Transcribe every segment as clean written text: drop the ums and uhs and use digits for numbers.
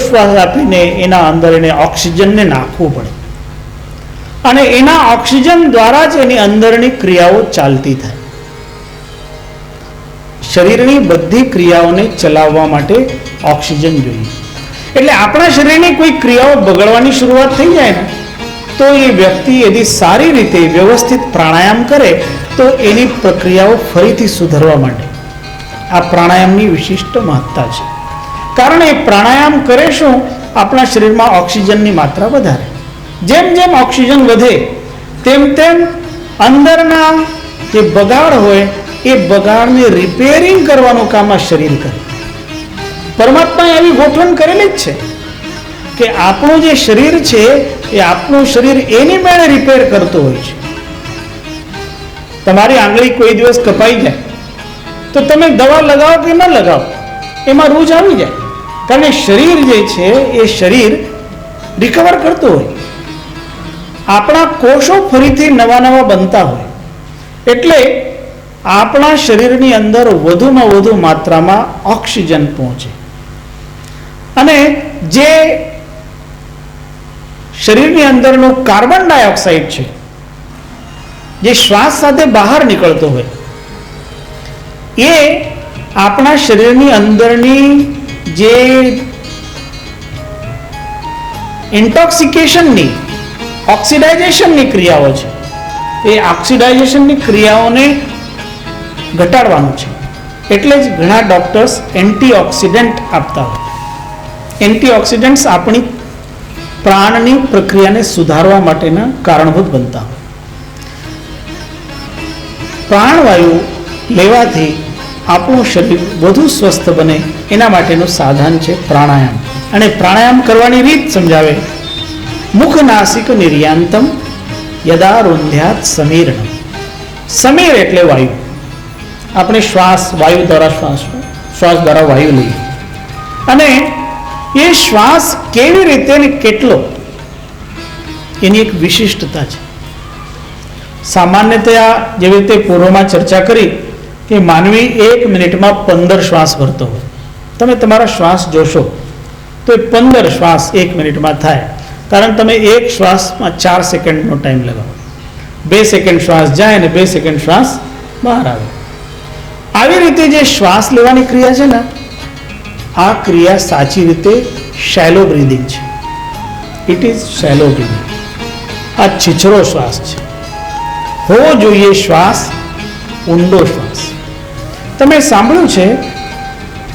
શ્વાસ આપીને એના અંદર એને ઓક્સિજનને નાખવું પડે અને એના ઓક્સિજન દ્વારા જ એની અંદરની ક્રિયાઓ ચાલતી થાય. શરીરની બધી ક્રિયાઓને ચલાવવા માટે ઓક્સિજન જોઈએ. એટલે આપણા શરીરની કોઈ ક્રિયાઓ બગડવાની શરૂઆત થઈ જાય ને તો એ વ્યક્તિ यदि સારી રીતે વ્યવસ્થિત પ્રાણાયામ કરે તો એની પ્રક્રિયાઓ ફરીથી સુધરવા માંડે. આ પ્રાણાયામની વિશિષ્ટ મહત્તા છે. કારણ એ પ્રાણાયામ કરે શું, આપણા શરીરમાં ઓક્સિજનની માત્રા વધારે. જેમ જેમ ઓક્સિજન વધે તેમ તેમ અંદરના જે બગાડ હોય એ બગાડને રિપેરિંગ કરવાનું કામ આ શરીર કરે. પરમાત્માએ આવી ગોઠવણ કરેલી જ છે કે આપણું જે શરીર છે એ આપણું શરીર એની મેળે રિપેર કરતું હોય છે. તમારી આંગળી કોઈ દિવસ કપાઈ જાય તો તમે દવા લગાવો કે ન લગાવો એમાં રૂજ આવી જાય. કારણ કે શરીર જે છે એ શરીર રિકવર કરતું હોય. આપણા કોષો ફરીથી નવા નવા બનતા હોય. એટલે આપણા શરીરની અંદર વધુમાં વધુ માત્રામાં ઓક્સિજન પહોંચે અને જે શરીરની અંદરનો કાર્બન ડાયોક્સાઇડ છે જે શ્વાસ સાથે બહાર નીકળતો હોય એ આપણા શરીરની અંદરની જે ઇન્ટોક્સિકેશનની ઓક્સિડાઇઝેશનની ક્રિયાઓ છે એ ઓક્સિડાઇઝેશનની ક્રિયાઓને ઘટાડવાનું છે. એટલે જ ઘણા ડોક્ટર્સ એન્ટીઓક્સિડન્ટ આપતા હોય. એન્ટીઓક્સિડન્ટ્સ આપણી પ્રાણની પ્રક્રિયાને સુધારવા માટેના કારણભૂત બનતા હોય. પ્રાણવાયુ લેવાથી આપણું શરીર વધુ સ્વસ્થ બને એના માટેનું સાધન છે પ્રાણાયામ. અને પ્રાણાયામ કરવાની રીત સમજાવે. મુખ નાસિક નિર્યાંતમ યદા રૂંધ્યાત સમીરણ. સમીર એટલે વાયુ. આપણે શ્વાસ વાયુ દ્વારા શ્વાસ દ્વારા વાયુ લઈએ અને એ શ્વાસ કેવી રીતે ને કેટલો એની એક વિશિષ્ટતા છે. સામાન્યતયા જેવી રીતે પૂર્વમાં ચર્ચા કરી કે માનવી 1 મિનિટમાં 15 શ્વાસ ભરતો હોય. તમે તમારા શ્વાસ જોશો તો એ 15 શ્વાસ 1 મિનિટમાં થાય. કારણ તમે એક શ્વાસમાં 4 સેકન્ડનો ટાઈમ લગાવો. 2 સેકન્ડ શ્વાસ જાય અને 2 સેકન્ડ શ્વાસ બહાર આવે. આવી રીતે જે શ્વાસ લેવાની ક્રિયા છે ને આ ક્રિયા સાચી રીતે શેલો બ્રીધિંગ છે. It is shallow breathing. આ છીછરો શ્વાસ છે. હોવો જોઈએ શ્વાસ ઊંડો શ્વાસ. તમે સાંભળ્યું છે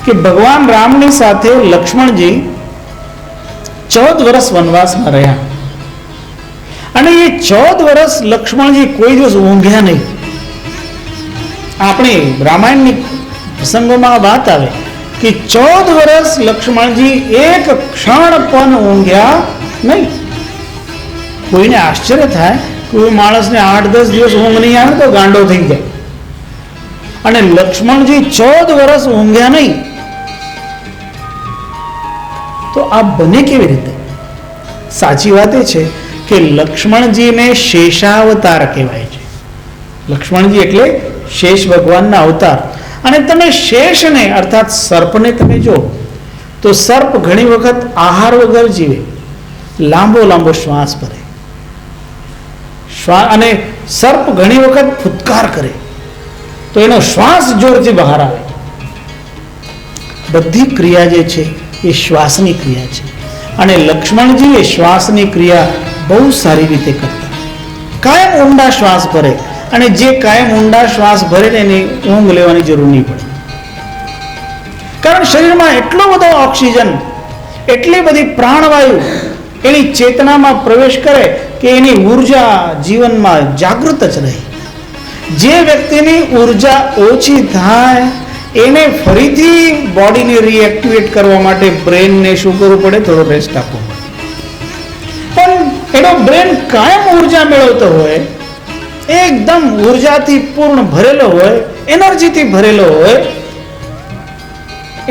કે ભગવાન રામની સાથે લક્ષ્મણજી 14 વર્ષ વનવાસમાં રહ્યા અને એ 14 વર્ષ લક્ષ્મણજી કોઈ દિવસ ઊંઘ્યા નહીં. આપણે રામાયણની પ્રસંગોમાં વાત આવે કે 14 વર્ષ લક્ષ્મણજી એક ક્ષણ પણ ઊંઘ્યા નહીં. કોઈને આશ્ચર્ય થાય કોઈ માણસને 8-10 દિવસ ઊંઘ નહીં આવે તો ગાંડો થઈ જાય. અને લક્ષ્મણજી 14 વર્ષ ઊંઘ્યા નહીં તો આ બને કેવી રીતે? સાચી વાત એ છે કે લક્ષ્મણજીને શેષાવતાર કહેવાય છે. લક્ષ્મણજી એટલે શેષ ભગવાનના અવતાર. અને તમે શેષને અર્થાત સર્પને તમે જો તો સર્પ ઘણી વખત આહાર વગર જીવે, લાંબો લાંબો શ્વાસ ભરે અને સર્પ ઘણી વખત ફૂત્કાર કરે તો એનો શ્વાસ જોરથી બહાર આવે. બધી ક્રિયા જે છે એ શ્વાસની ક્રિયા છે અને લક્ષ્મણજી એ શ્વાસની ક્રિયા બહુ સારી રીતે કરતા. કાયમ ઊંડા શ્વાસ ભરે અને જે કાયમ ઊંડા શ્વાસ ભરે ને એની ઊંઘ લેવાની જરૂર નહીં પડે. કારણ શરીરમાં એટલો બધો ઓક્સિજન, એટલી બધી પ્રાણવાયુ એની ચેતનામાં પ્રવેશ કરે કે એની ઉર્જા જીવનમાં જાગૃત જ રહે. જે વ્યક્તિની ઉર્જા ઓછી થાય એને ફરીથી બોડીને રીએક્ટિવેટ કરવા માટે બ્રેનને શું કરવું પડે? થોડો રેસ્ટ આપવો પડે. પણ એનો બ્રેન કાયમ ઉર્જા મેળવતો હોય, એકદમ ઉર્જાથી પૂર્ણ ભરેલો હોય, એનર્જીથી ભરેલો હોય,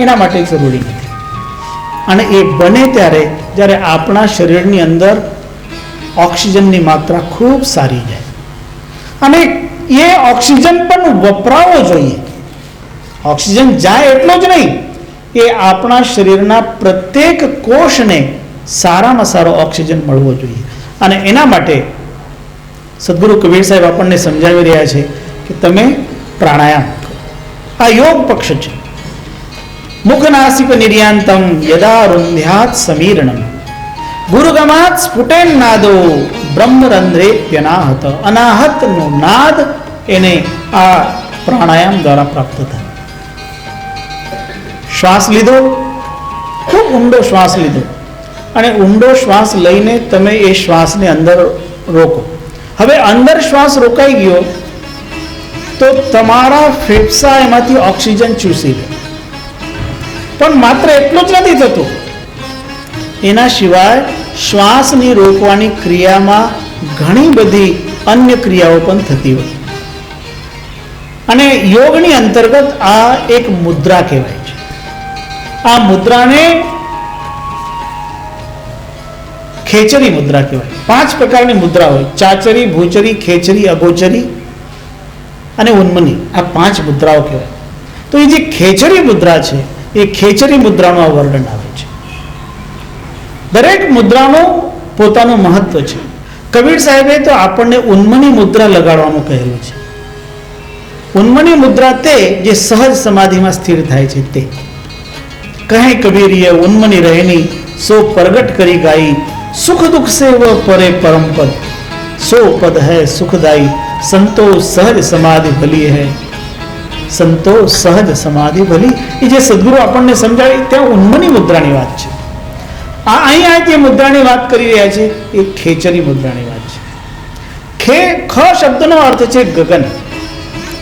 એના માટે જરૂરી નથી. અને એ બને ત્યારે જ્યારે આપણા શરીરની અંદર ઓક્સિજનની માત્રા ખૂબ સારી જાય અને એ ઓક્સિજન પણ વપરાવો જોઈએ. ઓક્સિજન જાય એટલો જ નહીં એ આપણા શરીરના પ્રત્યેક કોષને સારામાં સારો ઓક્સિજન મળવો જોઈએ. અને એના માટે સદગુરુ કબીર સાહેબ આપણને સમજાવી રહ્યા છે કે તમે પ્રાણાયામ કરો. આ યોગ પક્ષ છે. મુખનાસિક નિર્યાંતમ યદા રુંધ્યાત સમીરણમ ગુરુગમાત સ્ફુટેન નાદો બ્રહ્મરંધ્રેપ્યનાહત. અનાહતનો નાદ એને આ પ્રાણાયામ દ્વારા પ્રાપ્ત થાય. શ્વાસ લીધો, ખૂબ ઊંડો શ્વાસ લીધો, અને ઊંડો શ્વાસ લઈને તમે એ શ્વાસને અંદર રોકો. હવે અંદર શ્વાસ રોકાઈ ગયો તો તમારા ફેફસા એમાંથી ઓક્સિજન ચૂસી લે. પણ માત્ર એટલું જ નથી થતું, એના સિવાય શ્વાસની રોકવાની ક્રિયામાં ઘણી બધી અન્ય ક્રિયાઓ પણ થતી હોય. અને યોગની અંતર્ગત આ એક મુદ્રા કહેવાય છે. આ મુદ્રાને ખેચરી મુદ્રા કહેવાય. 5 પ્રકારની મુદ્રા હોય: ચાચરી, ભૂચરી, ખેચરી, અગોચરી અને ઉન્મની. આ 5 મુદ્રાઓ કહેવાય. તો એ જે ખેચરી મુદ્રા છે, એ ખેચરી મુદ્રાનું આ વર્ણન આવે છે. દરેક મુદ્રાનું પોતાનું મહત્વ છે. કબીર સાહેબે તો આપણને ઉન્મની મુદ્રા લગાડવાનું કહેલું છે. ઉન્મની મુદ્રા તે જે સહજ સમાધિમાં સ્થિર થાય છે તે. કહે કબીરીએ ઉન્મની રહેની સો પ્રગટ કરી ગાઈ, સુખ દુઃખ સે વ પરે પરમ પદ, સો પદ હૈ સુખદાઈ, સંતો સહજ સમાધિ ભલી હૈ, સંતો સહજ સમાધિ ભલી. એ જે સદગુરુ આપણને સમજાવી ત્યાં ઉન્મની મુદ્રાની વાત છે. અહીંયા જે મુદ્રાની વાત કરી રહ્યા છે એ ખેચરી મુદ્રાની વાત છે. ખ શબ્દનો અર્થ છે ગગન.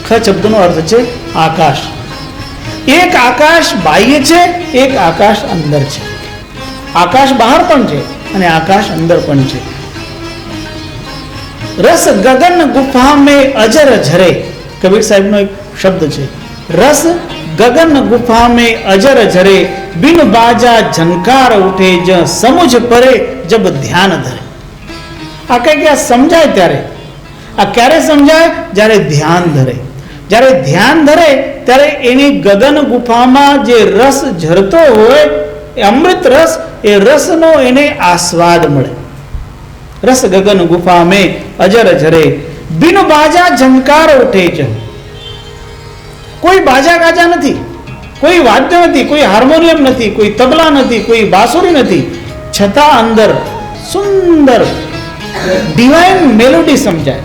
ખ શબ્દનો અર્થ છે આકાશ. એક આકાશ બાહ્ય છે, એક આકાશ અંદર છે. આકાશ બહાર પણ છે અને આકાશ અંદર પણ છે. રસ ગગન ગુફા મેં અજર ઝરે. કબીર સાહેબનો એક શબ્દ છે. રસ ગગન ગુફા મેં અજર ઝરે, બિન બાજા ઝનકાર ઉઠે, જ સમુજ પરે જબ ધ્યાન ધરે. આ કઈ આ સમજાય ત્યારે. આ ક્યારે સમજાય? જ્યારે ધ્યાન ધરે. જ્યારે ધ્યાન ધરે ત્યારે એની ગગન ગુફામાં જે રસ ઝરતો હોય, એ અમૃત રસ, એ રસનો એને આસ્વાદ મળે. રસ ગગન ગુફા મેં અજર ઝરે, બિન બાજા ઝનકાર ઉઠે છે. કોઈ બાજા ગાજા નથી, કોઈ વાદ્ય નથી, કોઈ હાર્મોનિયમ નથી, કોઈ તબલા નથી, કોઈ બાંસુરી નથી, છતાં અંદર સુંદર ડિવાઇન મેલોડી સમજાય,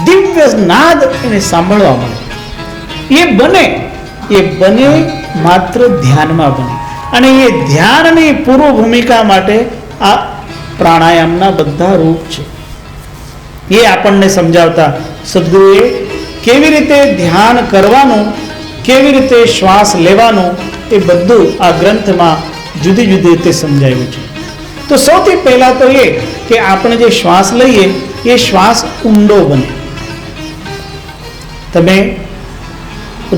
દિવ્ય નાદ એને સાંભળવા મળે. એ બને માત્ર ધ્યાનમાં બને. અને એ ધ્યાનની પૂર્વ ભૂમિકા માટે આ પ્રાણાયામના બધા રૂપ છે. એ આપણને સમજાવતા સદગુરુએ કેવી રીતે ધ્યાન કરવાનું, કેવી રીતે શ્વાસ લેવાનું, એ બધું આ ગ્રંથમાં જુદી જુદી રીતે સમજાવ્યું છે. તો સૌથી પહેલા તો એ કે આપણે જે શ્વાસ લઈએ એ શ્વાસ ઊંડો બને. તમે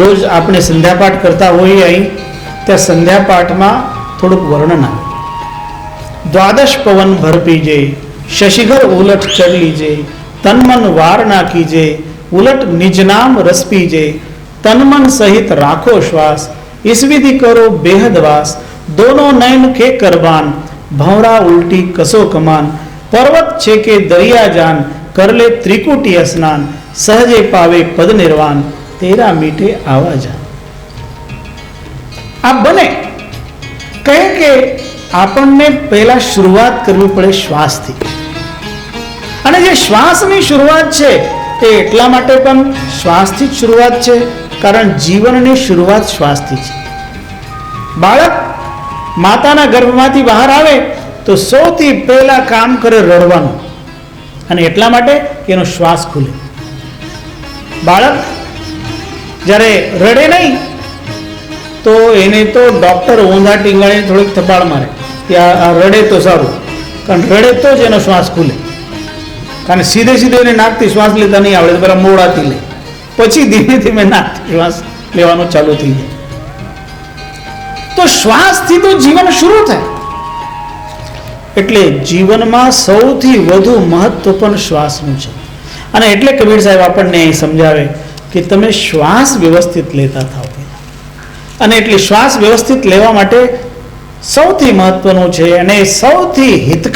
રોજ આપણે સંધ્યાપાઠ કરતા હોઈએ અહીં, ત્યાં સંધ્યાપાઠમાં થોડુંક વર્ણન આવે. દ્વાદશ પવન ભર પીજે, શશિઘર ઉલટ ચઢ લીજે, તનમન વાર નાખીજે, ઉલટ નિજ નામ રસ પીજે, તનમન સહિત રાખો શ્વાસ, इस विधि करो बेहद वास, दोनों नयन के करबान, भंवरा उल्टी कसो कमान, पर्वत छे के दरिया जान, कर ले त्रिकुटी स्नान, सहजे पावे पद निर्वाण, तेरा मीठे आवा जान. આ બને કહે કે આપણને પહેલા શરૂઆત કરવી પડે શ્વાસથી. અને જે શ્વાસની શરૂઆત છે તે એટલા માટે પણ શ્વાસથી જ શરૂઆત છે કારણ જીવનની શરૂઆત શ્વાસથી છે. બાળક માતાના ગર્ભમાંથી બહાર આવે તો સૌથી પહેલા કામ કરે રડવાનું, અને એટલા માટે એનો શ્વાસ ખુલે. બાળક જ્યારે રડે નહીં તો એને તો ડોક્ટર ઊંધા ટીંગાળીને થોડીક થપાડ મારે કે આ રડે તો સારું, કારણ રડે તો જ એનો શ્વાસ ખુલે. કારણ સીધે એને નાકથી શ્વાસ લેતા નહીં આવડે તો પેલા મોડાથી લે, પછી ધીમે ધીમે નાકથી શ્વાસ લેવાનું ચાલુ થઈ જાય. તો શ્વાસથી તો જીવન શરૂ થાય. એટલે જીવનમાં સૌથી વધુ મહત્વ પણ શ્વાસનું છે. અને એટલે કબીર સાહેબ આપણને અહીં સમજાવે કે તમે શ્વાસ વ્યવસ્થિત લેતા થાઓ. અને એટલે શ્વાસ વ્યવસ્થિત લેવા માટે સૌથી મહત્વનું છે અને સૌથી હિત